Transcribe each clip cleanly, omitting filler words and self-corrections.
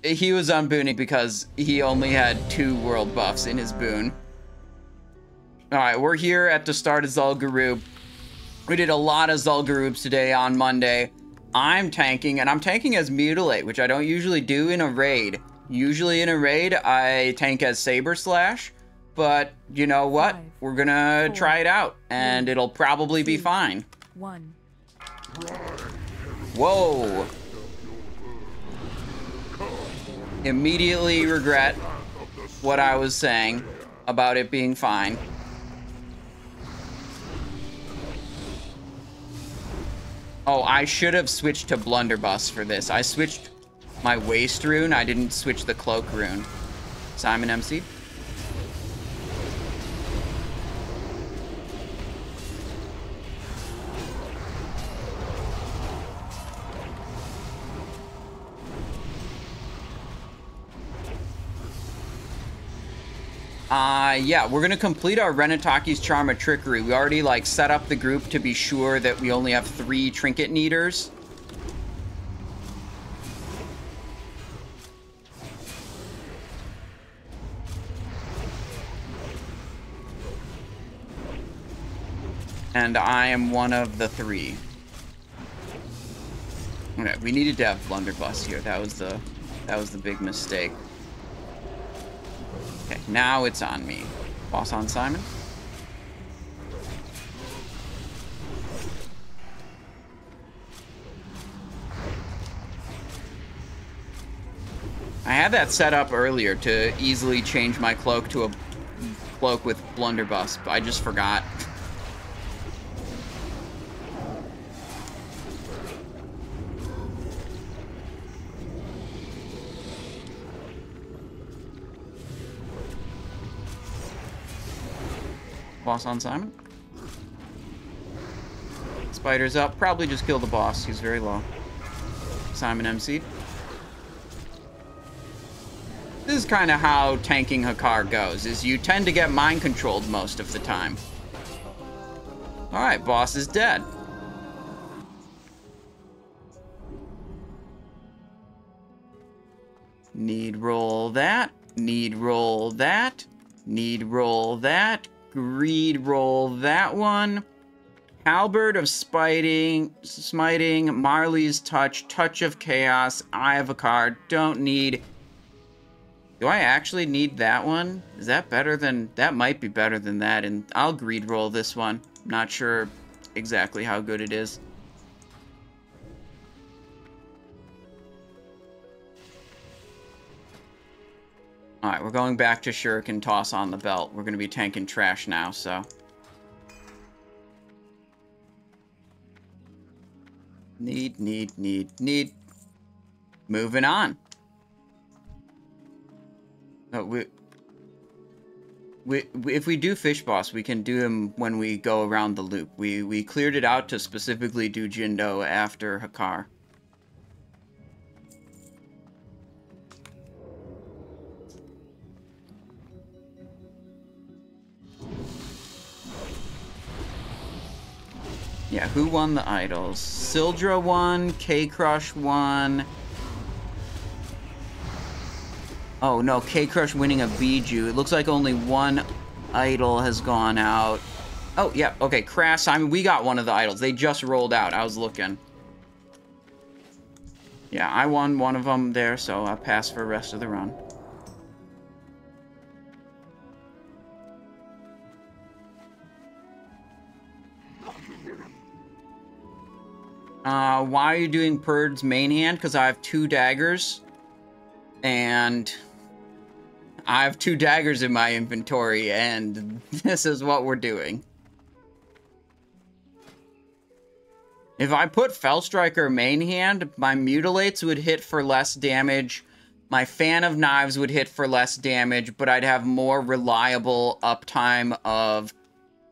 He was unbooning because he only had 2 world buffs in his boon. Alright, we're here at the start of Zul'Gurub. We did a lot of Zul'Gurubs today on Monday. I'm tanking, and I'm tanking as Mutilate, which I don't usually do in a raid. Usually in a raid, I tank as Saber Slash, but you know what? We're gonna try it out, and it'll probably be fine. 1. Whoa! Immediately regret what I was saying about it being fine. Oh, I should have switched to Blunderbuss for this. I switched my Waste rune. I didn't switch the Cloak rune. Simon MC. Yeah, we're gonna complete our Renataki's Charm of Trickery. We already, like, set up the group to be sure that we only have 3 Trinket Needers. And I am one of the 3. Okay, we needed to have Blunderbuss here. That was the big mistake. Okay, now it's on me. Boss on Simon. I had that set up earlier to easily change my cloak to a cloak with Blunderbuss, but I just forgot. Boss on Simon. Spider's up. Probably just kill the boss. He's very low. Simon MC. This is kind of how tanking Hakkar goes, is you tend to get mind controlled most of the time. Alright, boss is dead. Need roll that. Need roll that. Need roll that. Greed roll that one. Halberd of Smiting, Marley's Touch, Touch of Chaos, Eye of Hakkar. Don't need. Do I actually need that one? Is that better than... That might be better than that, and I'll greed roll this one. Not sure exactly how good it is. Alright, we're going back to Shuriken Toss on the belt. We're going to be tanking trash now, so... Need. Moving on. Oh, if we do Fish Boss, we can do him when we go around the loop. We cleared it out to specifically do Jin'do after Hakkar. Yeah, who won the idols? Sildra won, K-Crush won. Oh no, K-Crush winning a Bijou. It looks like only one idol has gone out. Oh, yeah, okay, Crass Simon, we got one of the idols. They just rolled out, I was looking. Yeah, I won one of them there, so I'll pass for the rest of the run. Why are you doing Purd's main hand? Because I have 2 daggers. And I have 2 daggers in my inventory, and this is what we're doing. If I put Fellstriker main hand, my Mutilates would hit for less damage. My Fan of Knives would hit for less damage, but I'd have more reliable uptime of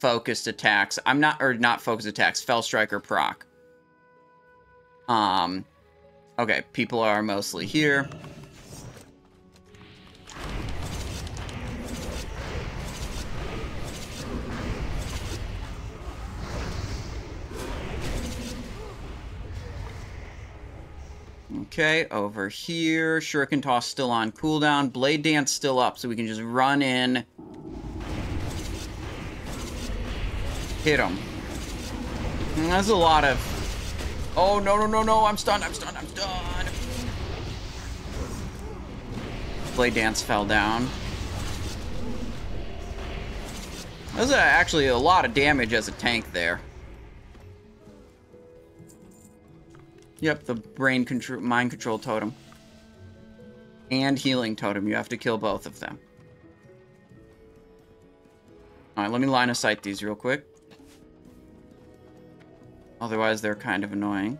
focused attacks. Not focused attacks, Fellstriker proc. Okay, people are mostly here. Okay, over here. Shuriken Toss still on cooldown. Blade Dance still up, so we can just run in. Hit him. That's a lot of... Oh, no, no, no, no. I'm stunned, I'm stunned, I'm stunned. Blade Dance fell down. That's actually a lot of damage as a tank there. Yep, the mind control totem. And healing totem. You have to kill both of them. Alright, let me line of sight these real quick. Otherwise, they're kind of annoying.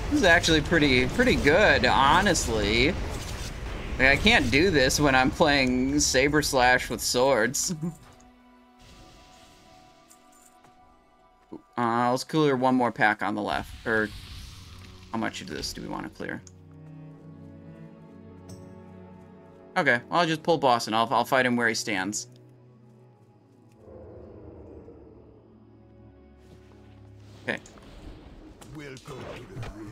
This is actually pretty good, honestly. Like, I can't do this when I'm playing Saber Slash with swords. Let's clear one more pack on the left. Or, how much of this do we want to clear? Okay, well, I'll just pull boss and I'll fight him where he stands. Okay. We'll go to the ridge.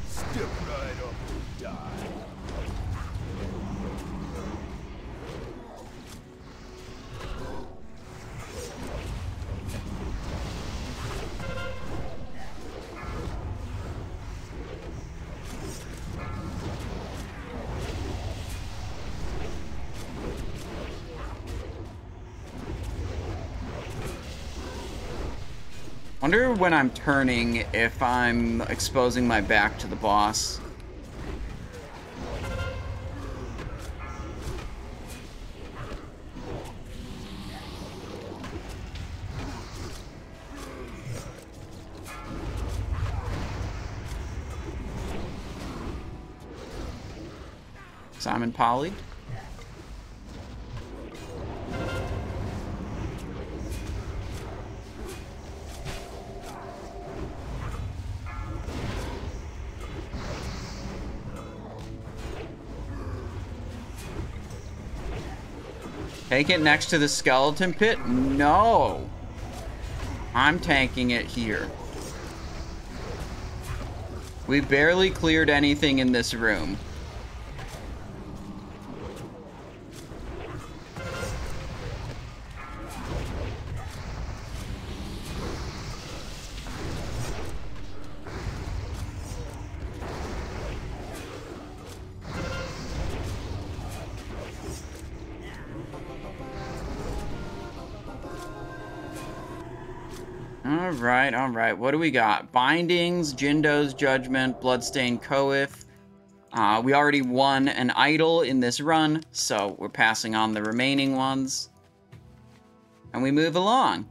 Step right up and die. Wonder when I'm turning if I'm exposing my back to the boss. Simon Polly. Take it next to the skeleton pit? No. I'm tanking it here. We barely cleared anything in this room. Alright, what do we got? Bindings, Jin'do's Judgment, Bloodstained Koith. We already won an idol in this run, so we're passing on the remaining ones. And we move along.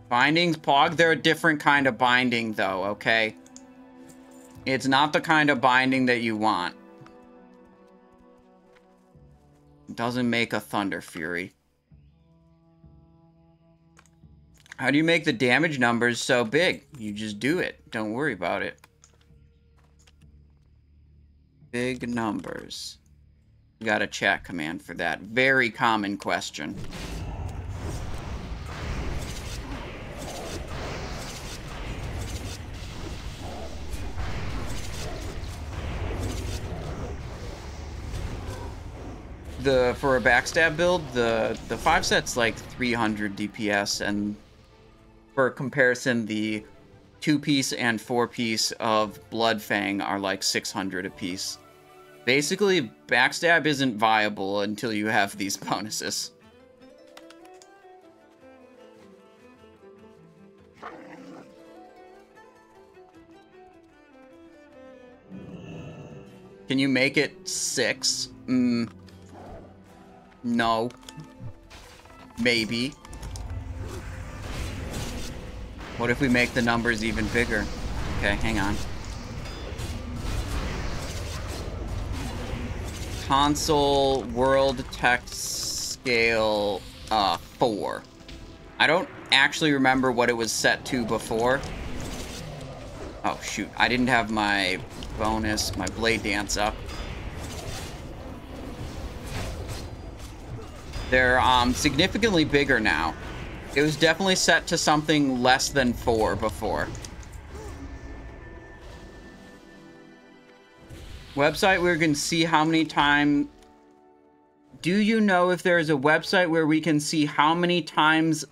Bindings, Pog, they're a different kind of binding though, okay? It's not the kind of binding that you want. It doesn't make a Thunder Fury. How do you make the damage numbers so big? You just do it. Don't worry about it. Big numbers. You got a chat command for that. Very common question. For a backstab build, the 5 set's like 300 DPS, and for comparison, the 2-piece and 4-piece of Bloodfang are like 600 apiece. Basically, backstab isn't viable until you have these bonuses. Can you make it 6? No. Maybe. What if we make the numbers even bigger? Okay, hang on. Console world text scale 4. I don't actually remember what it was set to before. Oh shoot, I didn't have my bonus, my blade dance up. They're significantly bigger now. It was definitely set to something less than 4 before. Website where we can see how many times... Do you know if there is a website where we can see how many times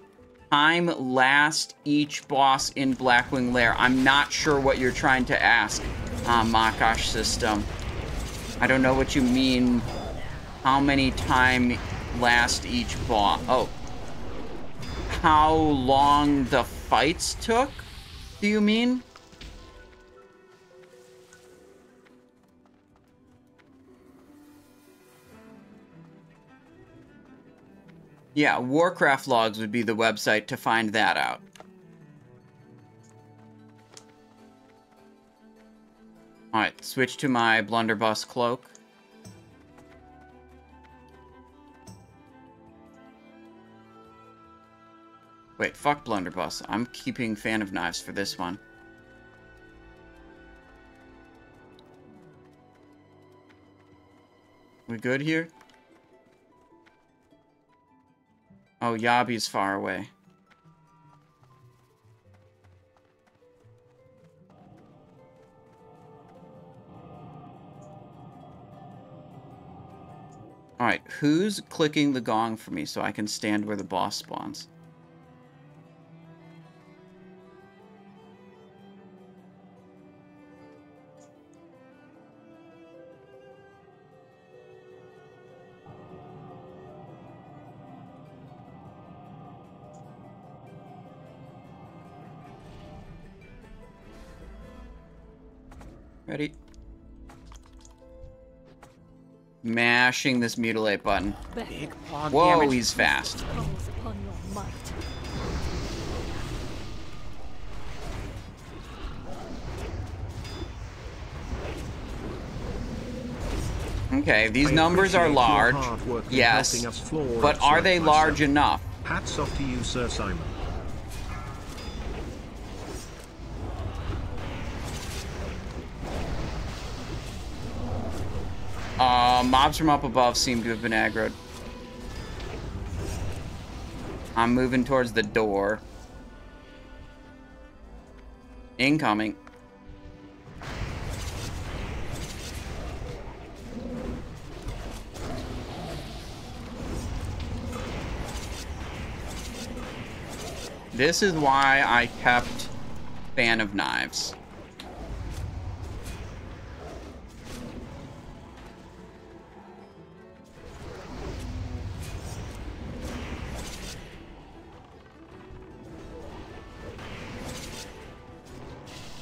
time lasts each boss in Blackwing Lair? I'm not sure what you're trying to ask, Makash System. I don't know what you mean. How many time lasts each boss? Oh. How long the fights took, do you mean? Yeah, Warcraft logs would be the website to find that out. Alright, switch to my blunderbuss cloak. Wait, fuck blunderbuss. I'm keeping Fan of Knives for this one. We good here? Oh, Yabi's far away. Alright, who's clicking the gong for me so I can stand where the boss spawns? Ready? Mashing this mutilate button. Whoa, he's fast. Okay, these numbers are large. Yes, but are they large enough? Hats off to you, Sir Simon. Mobs from up above seem to have been aggroed. I'm moving towards the door. Incoming. This is why I kept Fan of Knives.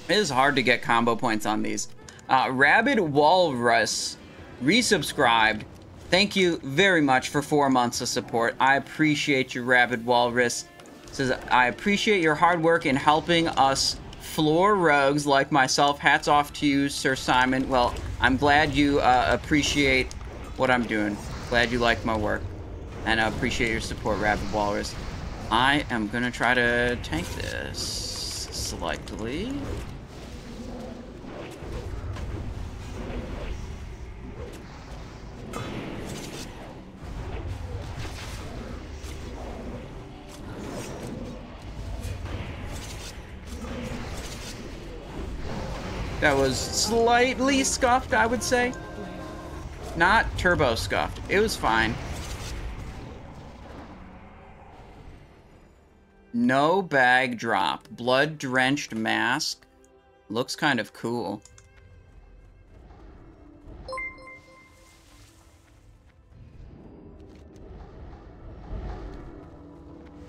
It is hard to get combo points on these. Rabid Walrus resubscribed. Thank you very much for 4 months of support. I appreciate you, Rabid Walrus. Says, I appreciate your hard work in helping us floor rogues like myself. Hats off to you, Sir Simon. Well, I'm glad you appreciate what I'm doing. Glad you like my work. And I appreciate your support, Rabid Walrus. I am going to try to tank this slightly. That was slightly scuffed, I would say. Not turbo scuffed. It was fine. No bag drop. Blood-drenched mask. Looks kind of cool.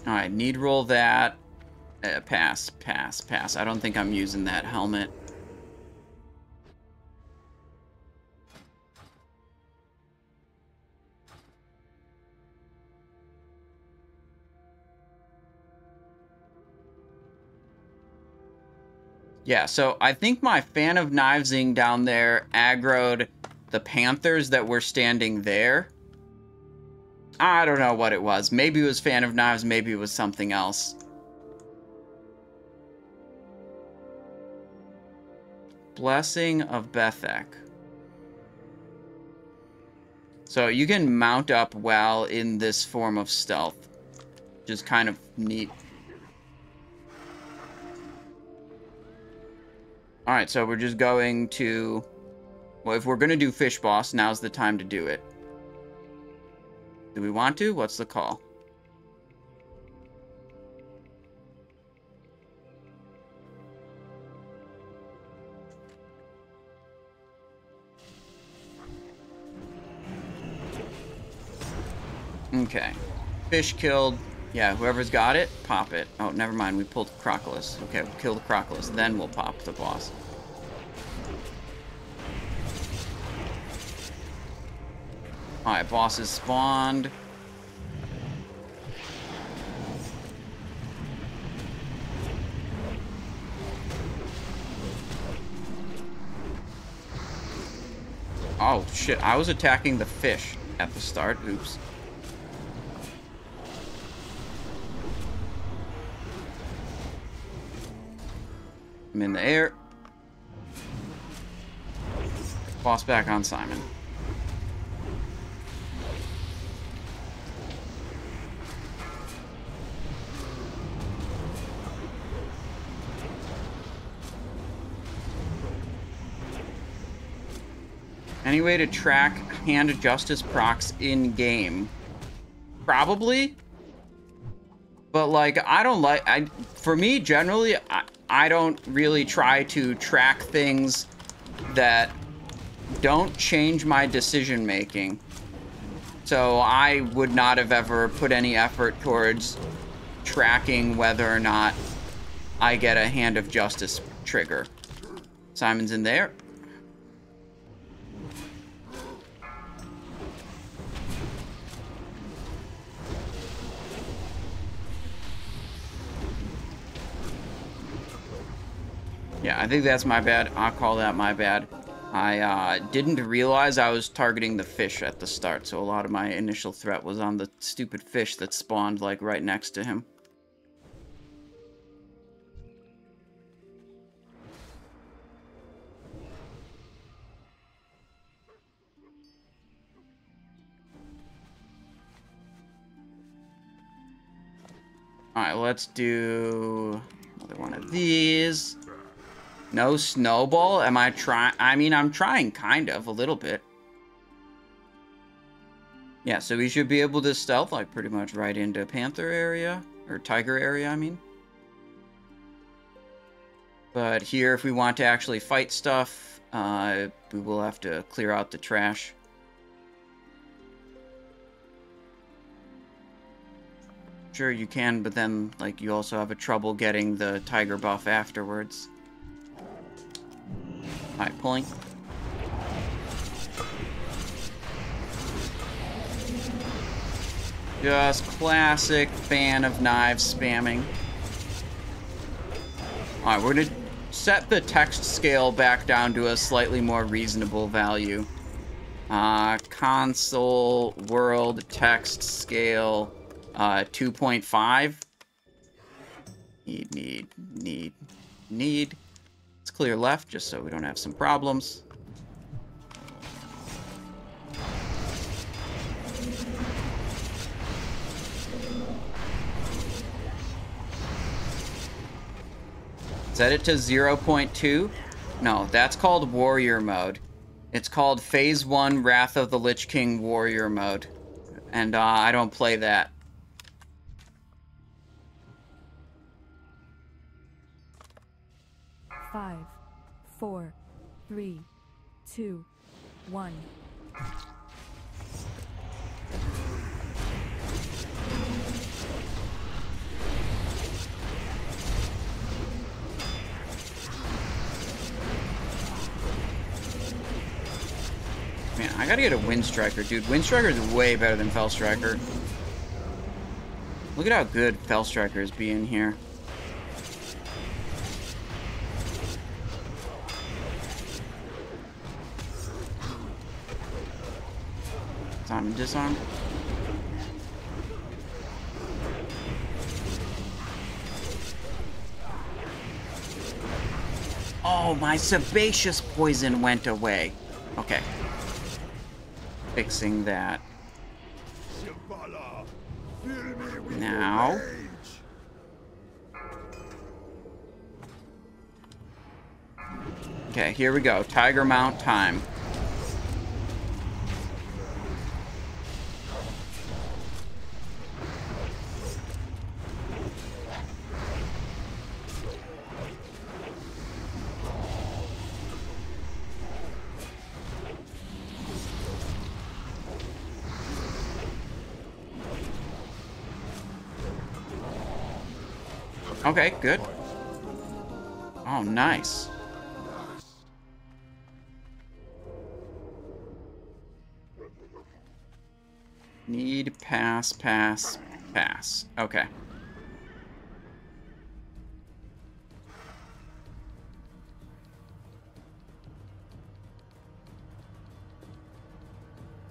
Alright, need roll that. Pass, pass, pass. I don't think I'm using that helmet. Yeah, so I think my Fan of Knivesing down there aggroed the Panthers that were standing there. I don't know what it was. Maybe it was Fan of Knives, maybe it was something else. Blessing of Bethek. So you can mount up while in this form of stealth. Which is kind of neat. Alright, so we're just going to... Well, if we're going to do Fish Boss, now's the time to do it. Do we want to? What's the call? Okay. Fish killed. Yeah, whoever's got it, pop it. Oh, never mind. We pulled Crocodilus. Okay, we'll kill the Crocodilus. Then we'll pop the boss. Alright, bosses spawned. Oh, shit. I was attacking the fish at the start. Oops. I'm in the air. Boss back on Simon. Any way to track hand of justice procs in game? Probably. But like, I don't like, for me generally, I don't really try to track things that don't change my decision making. So I would not have ever put any effort towards tracking whether or not I get a hand of justice trigger. Simon's in there. Yeah, I think that's my bad. I'll call that my bad. I didn't realize I was targeting the fish at the start, so a lot of my initial threat was on the stupid fish that spawned, like, right next to him. Alright, let's do another one of these. No snowball? Am I trying? I mean, I'm trying kind of, a little bit. Yeah, so we should be able to stealth, like, pretty much right into Panther area. Or Tiger area, I mean. But here, if we want to actually fight stuff, we will have to clear out the trash. Sure, you can, but then, like, you also have a trouble getting the Tiger buff afterwards. Alright, pulling. Just classic fan of knives spamming. Alright, we're gonna set the text scale back down to a slightly more reasonable value. Console world text scale 2.5. Need. Let's clear left just so we don't have some problems. Set it to 0.2. No, that's called Warrior Mode. It's called Phase 1 Wrath of the Lich King Warrior Mode. And I don't play that. Five, 4, 3, 2, 1. Man, I gotta get a Wind Striker, dude. Wind Striker is way better than Fell Striker. Look at how good Fell Striker is being here. Simon disarm. Oh, my sebaceous poison went away. Okay. Fixing that. Shivala, fill me with Now. your rage. Okay, here we go. Tiger Mount time. Okay, good. Oh, nice. Need pass, pass, pass. Okay.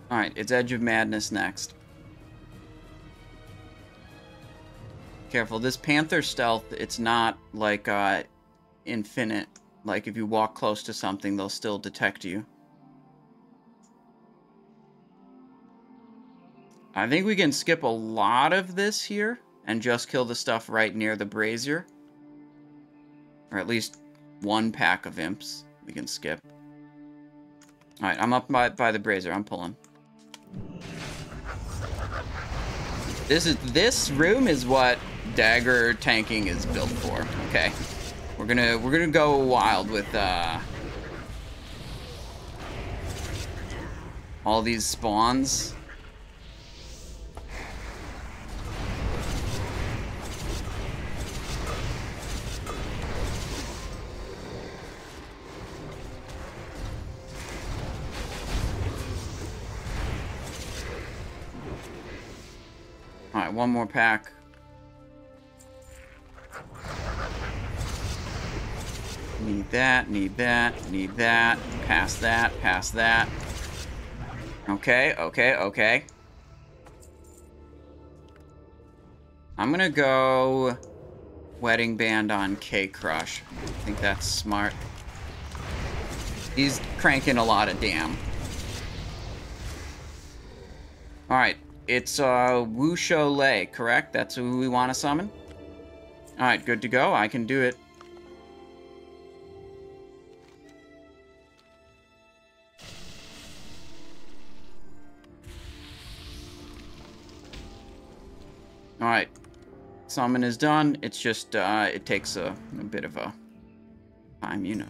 Alright, it's Edge of Madness next. Careful, this Panther stealth, it's not like infinite. Like if you walk close to something, they'll still detect you. I think we can skip a lot of this here and just kill the stuff right near the brazier. Or at least one pack of imps we can skip. Alright, I'm up by the brazier. I'm pulling. This room is what dagger tanking is built for. Okay. We're gonna go wild with all these spawns. Alright, one more pack. Need that, need that, need that. Pass that, pass that. Okay, okay, okay. I'm gonna go Wedding Band on K-Crush. I think that's smart. He's cranking a lot of damn. Alright, it's Wusholay, correct? That's who we want to summon? Alright, good to go. I can do it. Alright. Summon is done. It's just, it takes a bit of a time, you know.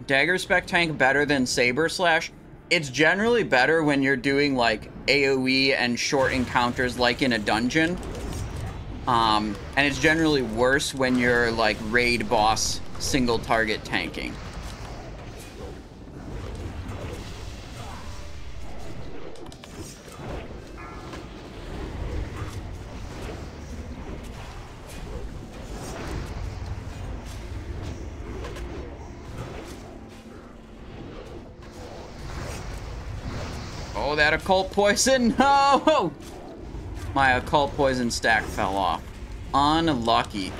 Dagger spec tank better than Saber Slash? It's generally better when you're doing, like, AoE and short encounters like in a dungeon. And it's generally worse when you're, like, raid boss single target tanking. Oh, that occult poison! No! My occult poison stack fell off. Unlucky.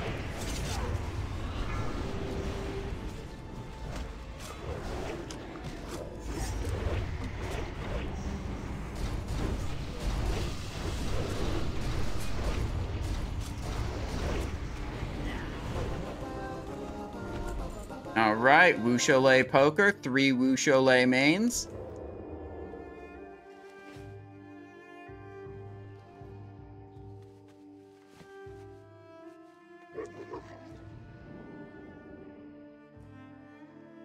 Alright, Wusholay Poker, 3 Wusholay mains.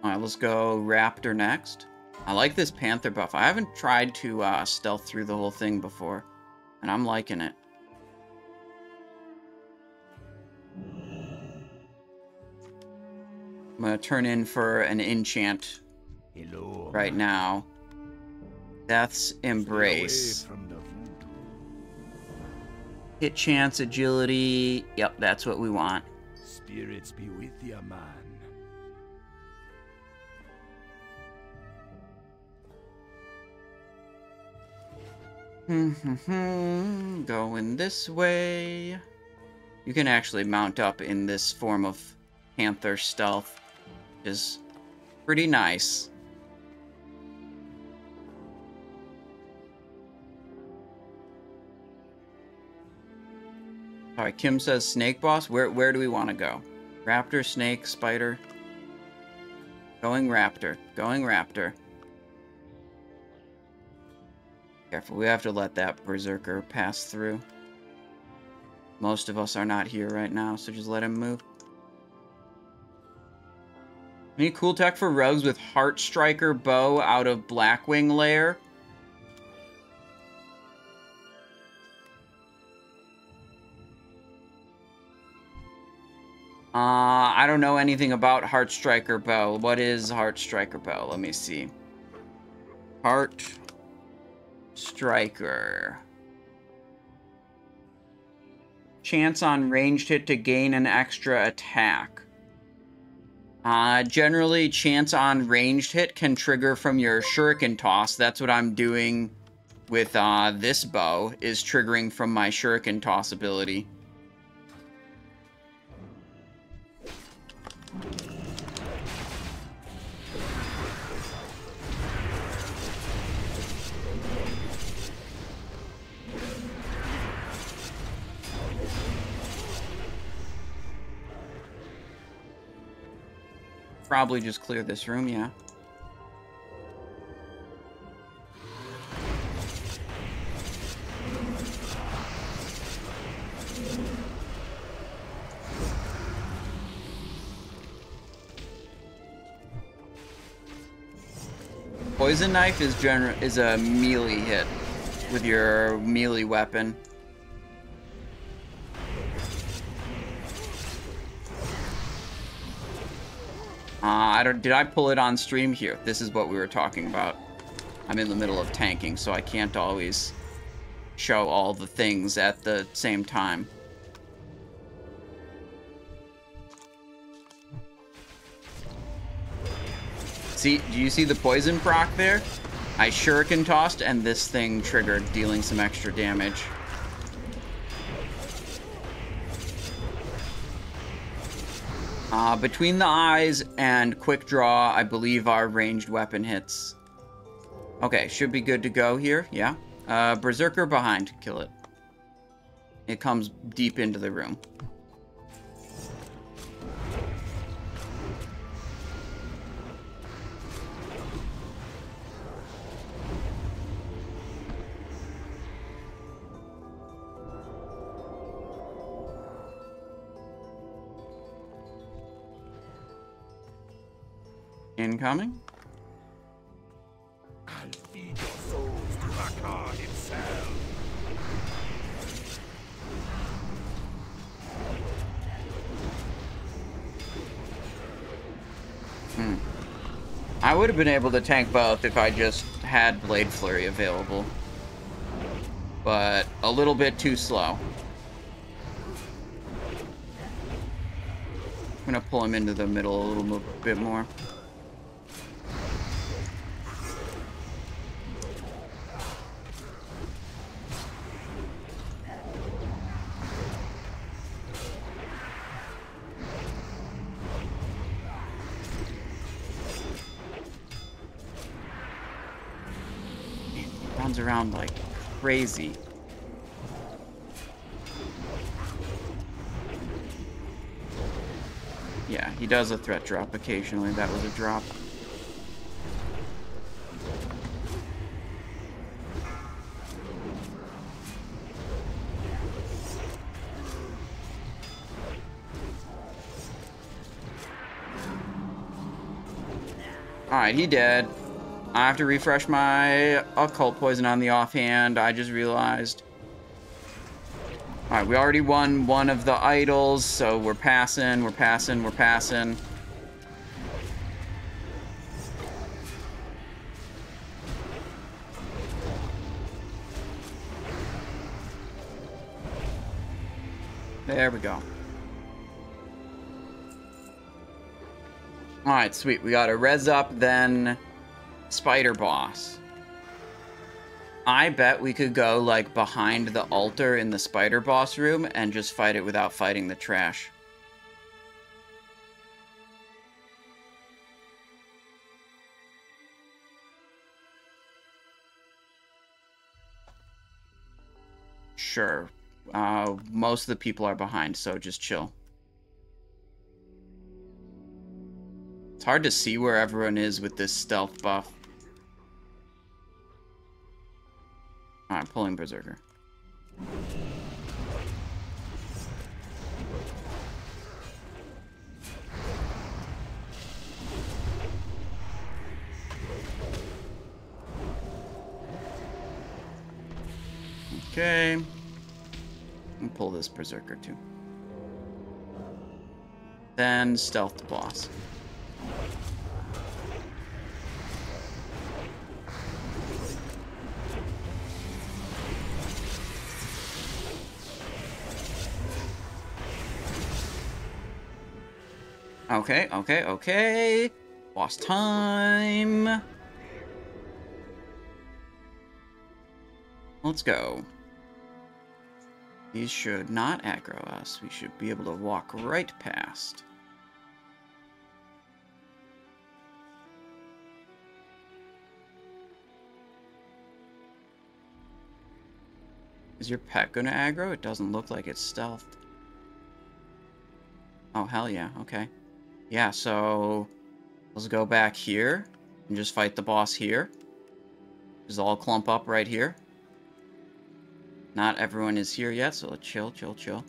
Alright, let's go Raptor next. I like this Panther buff. I haven't tried to stealth through the whole thing before, and I'm liking it. I'm gonna turn in for an enchant right now. Death's Embrace. Hit chance, agility. Yep, that's what we want. Spirits be with ya, man. Going this way. You can actually mount up in this form of Panther stealth. Is Pretty nice. All right, Kim says snake boss. Where do we want to go? Raptor, snake, spider. Going raptor. Going raptor. Careful, we have to let that berserker pass through. Most of us are not here right now, so just let him move. Any cool tech for rogues with Heart Striker bow out of Blackwing lair? I don't know anything about Heart Striker bow. What is Heart Striker bow? Let me see. Heart Striker. Chance on ranged hit to gain an extra attack. Generally, chance on ranged hit can trigger from your shuriken toss. That's what I'm doing with this bow, is triggering from my shuriken toss ability. Probably just clear this room, yeah. Poison knife is a melee hit with your melee weapon. Did I pull it on stream here? This is what we were talking about. I'm in the middle of tanking, so I can't always show all the things at the same time. See, do you see the poison proc there? I shuriken tossed and this thing triggered, dealing some extra damage. Between the eyes and quick draw, I believe are ranged weapon hits. Okay, should be good to go here, yeah. Berserker behind, kill it. It comes deep into the room. Incoming. I'll feed your souls to Hakkar himself. I would have been able to tank both if I just had Blade Flurry available. But a little bit too slow. I'm gonna pull him into the middle a little bit more. Runs around like crazy. Yeah, he does a threat drop occasionally. That was a drop. Alright, he dead. I have to refresh my occult poison on the offhand. I just realized. Alright, we already won one of the idols, so we're passing, we're passing, we're passing. There we go. Alright, sweet. We got a res up, then spider boss. I bet we could go, like, behind the altar in the spider boss room and just fight it without fighting the trash. Sure. Most of the people are behind, so just chill. It's hard to see where everyone is with this stealth buff. Alright, pulling Berserker. Okay. And pull this Berserker too. Then stealth the boss. Okay, okay, okay. Boss time. Let's go. These should not aggro us. We should be able to walk right past. Is your pet gonna aggro? It doesn't look like it's stealthed. Oh, hell yeah. Okay. Yeah, so let's go back here and just fight the boss here. Just all clump up right here. Not everyone is here yet, so let's chill, chill, chill.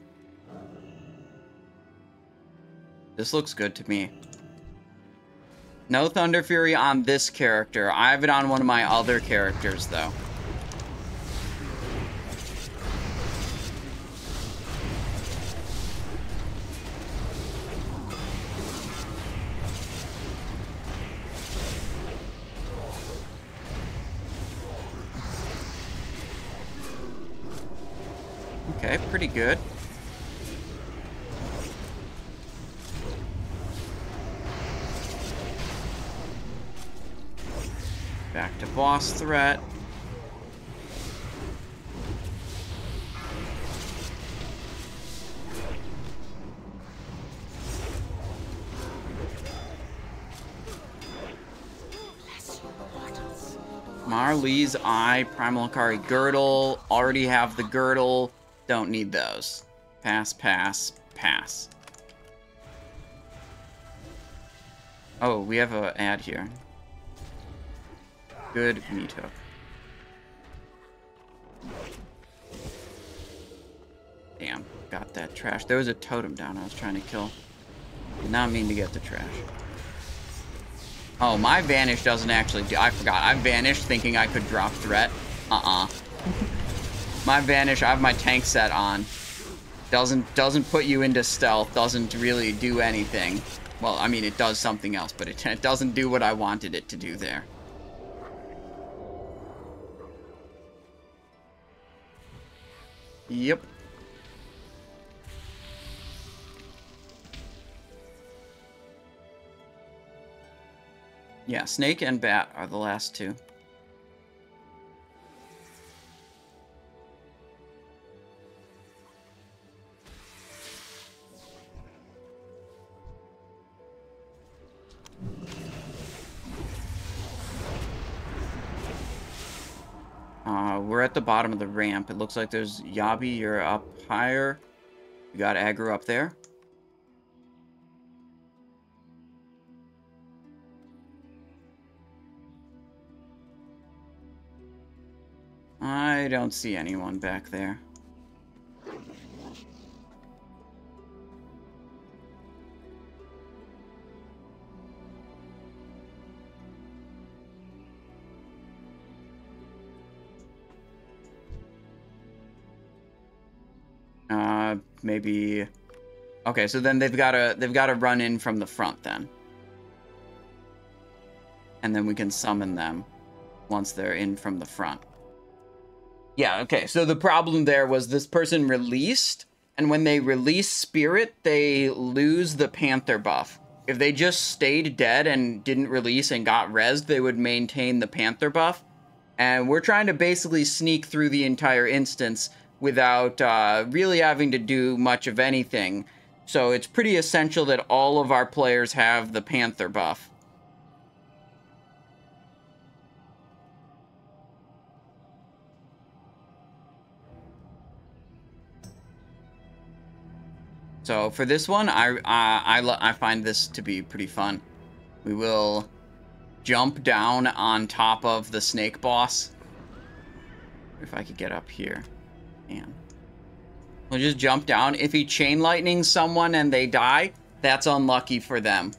This looks good to me. No Thunder Fury on this character. I have it on one of my other characters, though. Okay, pretty good. Back to boss threat. Marley's Eye, Primal Akari Girdle. Already have the girdle. Don't need those. Pass, pass, pass. Oh, we have an ad here. Good meat hook. Damn, got that trash. There was a totem down I was trying to kill. Did not mean to get the trash. Oh, my vanish doesn't actually do... I forgot. I vanished thinking I could drop threat. My vanish, I have my tank set on. Doesn't put you into stealth. Doesn't really do anything. Well, I mean, it does something else, but it doesn't do what I wanted it to do there. Yep. Yeah, snake and bat are the last two. We're at the bottom of the ramp. It looks like there's Yabi. You're up higher. You got aggro up there. I don't see anyone back there. Maybe. Okay, so then they've got to run in from the front then, and then we can summon them once they're in from the front. Yeah. Okay. So the problem there was this person released, and when they release Spirit, they lose the Panther buff. If they just stayed dead and didn't release and got rezzed, they would maintain the Panther buff. And we're trying to basically sneak through the entire instance without really having to do much of anything. So it's pretty essential that all of our players have the Panther buff. So for this one, I find this to be pretty fun. We will jump down on top of the snake boss. If I could get up here. Man. We'll just jump down. If he chain lightnings someone and they die, that's unlucky for them.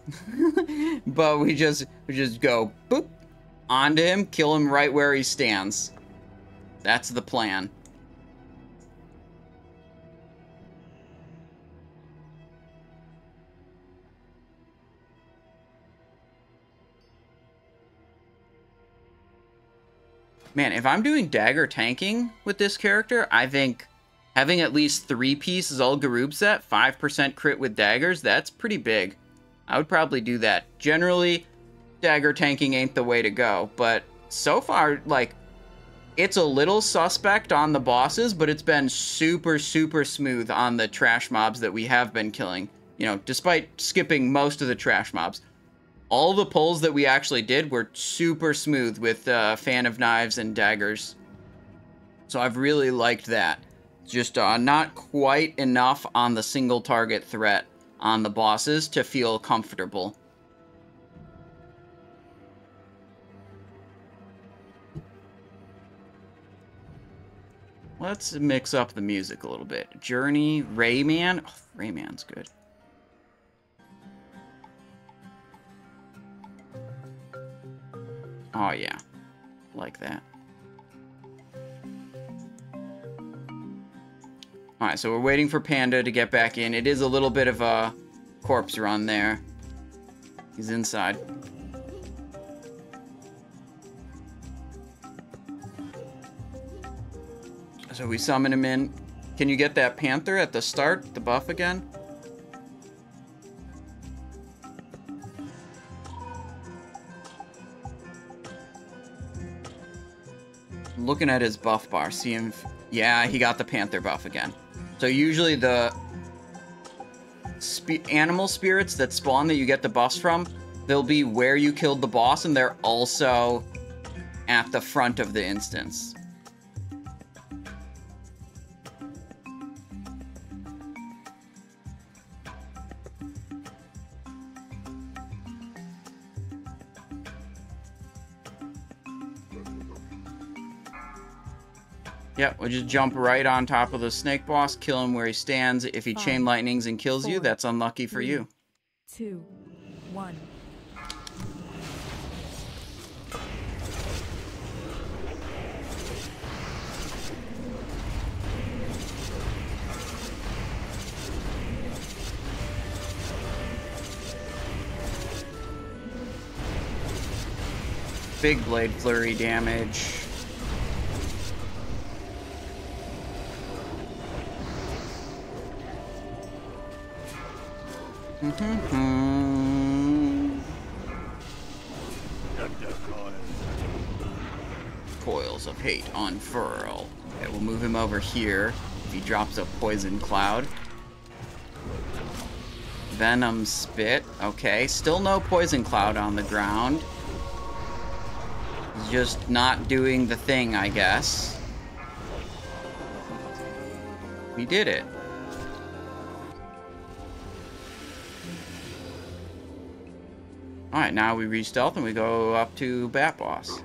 But we just go boop onto him, kill him right where he stands. That's the plan. Man, if I'm doing dagger tanking with this character, I think having at least 3-piece Zul'Gurub set, 5% crit with daggers, that's pretty big. I would probably do that. Generally, dagger tanking ain't the way to go, but so far, like, it's a little suspect on the bosses, but it's been super, super smooth on the trash mobs that we have been killing. You know, despite skipping most of the trash mobs. All the pulls that we actually did were super smooth with Fan of Knives and daggers. So I've really liked that. Just not quite enough on the single target threat on the bosses to feel comfortable. Let's mix up the music a little bit. Journey, Rayman. Oh, Rayman's good. Oh, yeah. Like that. Alright, so we're waiting for Panda to get back in. It is a little bit of a corpse run there. He's inside. So we summon him in. Can you get that Panther at the start? The buff again? Looking at his buff bar, see him. Yeah, he got the Panther buff again. So usually the animal spirits that spawn that you get the buffs from, they'll be where you killed the boss, and they're also at the front of the instance. Yep, we'll just jump right on top of the snake boss, kill him where he stands. If he chain lightnings and kills you, that's unlucky for you. 2, 1. Big blade flurry damage. Coils of hate unfurl. Okay, we'll move him over here. If he drops a poison cloud. Venom spit. Okay, still no poison cloud on the ground. He's just not doing the thing, I guess. We did it. Alright, now we re-stealth and we go up to Bat Boss.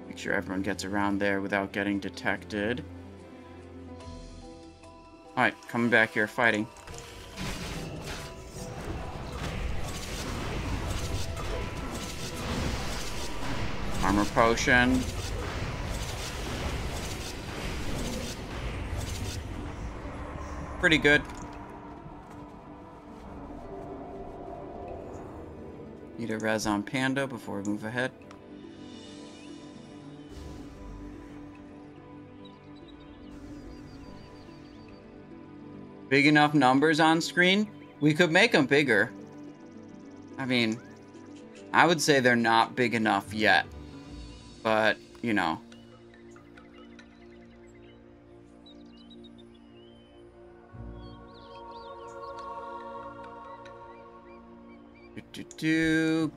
Make sure everyone gets around there without getting detected. Alright, coming back here, fighting. Armor potion. Pretty good. Need a res on Panda before we move ahead. Big enough numbers on screen? We could make them bigger. I mean, I would say they're not big enough yet. But, you know.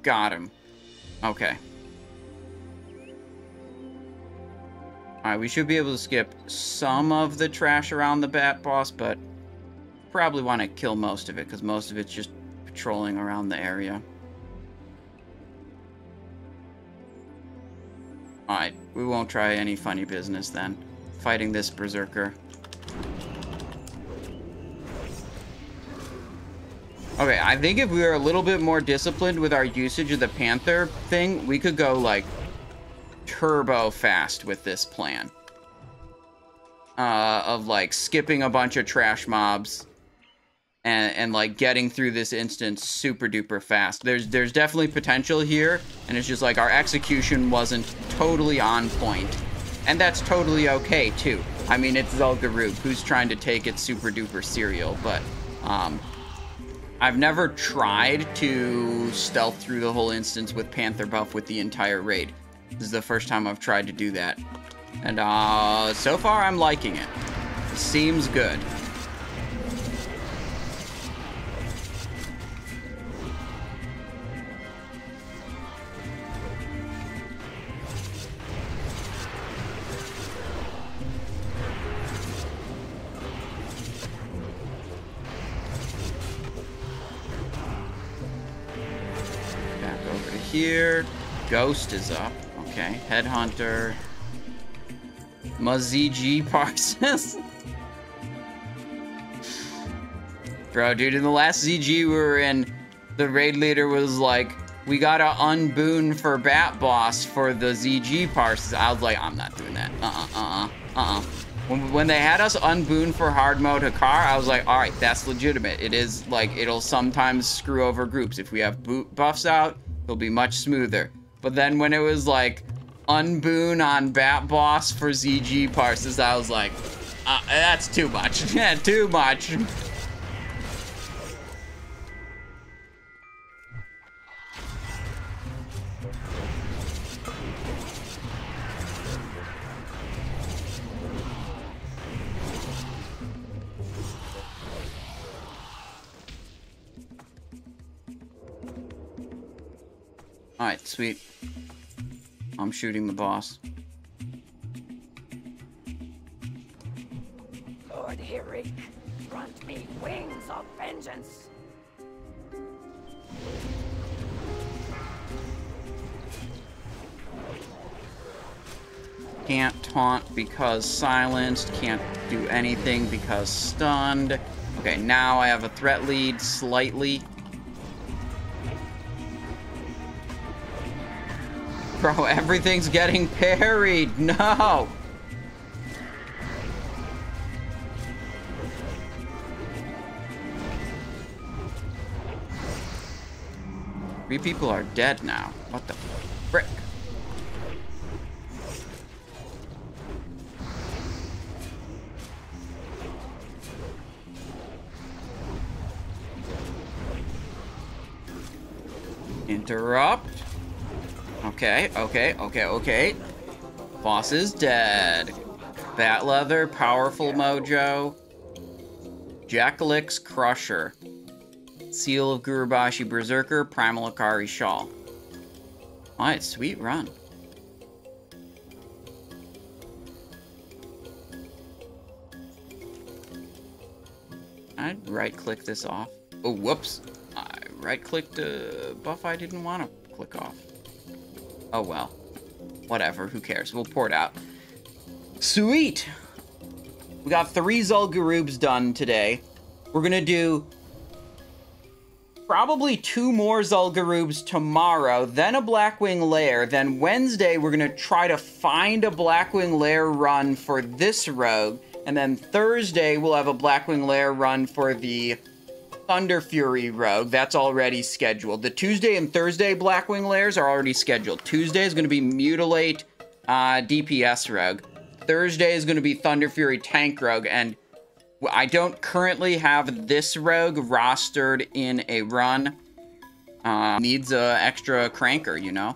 Got him. Okay. Alright, we should be able to skip some of the trash around the bat boss, but probably want to kill most of it, because most of it's just patrolling around the area. Alright, we won't try any funny business then. Fighting this berserker. Okay, I think if we were a little bit more disciplined with our usage of the Panther thing, we could go, like, turbo fast with this plan. Of, like, skipping a bunch of trash mobs and like, getting through this instance super duper fast. There's definitely potential here, and it's just, like, our execution wasn't totally on point. And that's totally okay, too. I mean, it's Zul'Gurub, who's trying to take it super duper serial, but, I've never tried to stealth through the whole instance with Panther buff with the entire raid. This is the first time I've tried to do that. And, so far I'm liking it. It seems good. Here, Ghost is up. Okay, Headhunter. My ZG Parses. Bro, dude, in the last ZG we were in, the raid leader was like, we gotta unboon for Bat Boss for the ZG Parses. I was like, I'm not doing that. When they had us unboon for hard mode Hakkar, I was like, alright, that's legitimate. It is, like, it'll sometimes screw over groups. If we have buffs out, it'll be much smoother. But then when it was like unboon on Bat Boss for ZG Parses, I was like, that's too much. Yeah, too much. Alright, sweet. I'm shooting the boss. Lord Hirik, grant me wings of vengeance. Can't taunt because silenced. Can't do anything because stunned. Okay, now I have a threat lead slightly. Bro, everything's getting parried. No! Three people are dead now. What the frick? Interrupt. Okay. Boss is dead. Bat Leather, Powerful Mojo. Jackalix Crusher. Seal of Gurubashi Berserker, Primal Akari Shawl. Alright, sweet run. I'd right-click this off. Oh, whoops. I right-clicked a buff I didn't want to click off. Oh well. Whatever, who cares? We'll pour it out. Sweet! We got 3 Zul'Gurubs done today. We're gonna do probably 2 more Zul'Gurubs tomorrow, then a Blackwing Lair, then Wednesday we're gonna try to find a Blackwing Lair run for this rogue, and then Thursday we'll have a Blackwing Lair run for the Thunder Fury rogue. That's already scheduled. The Tuesday and Thursday Blackwing Lairs are already scheduled. Tuesday is going to be Mutilate DPS rogue. Thursday is going to be Thunder Fury tank rogue, and I don't currently have this rogue rostered in a run. Needs a extra cranker, you know?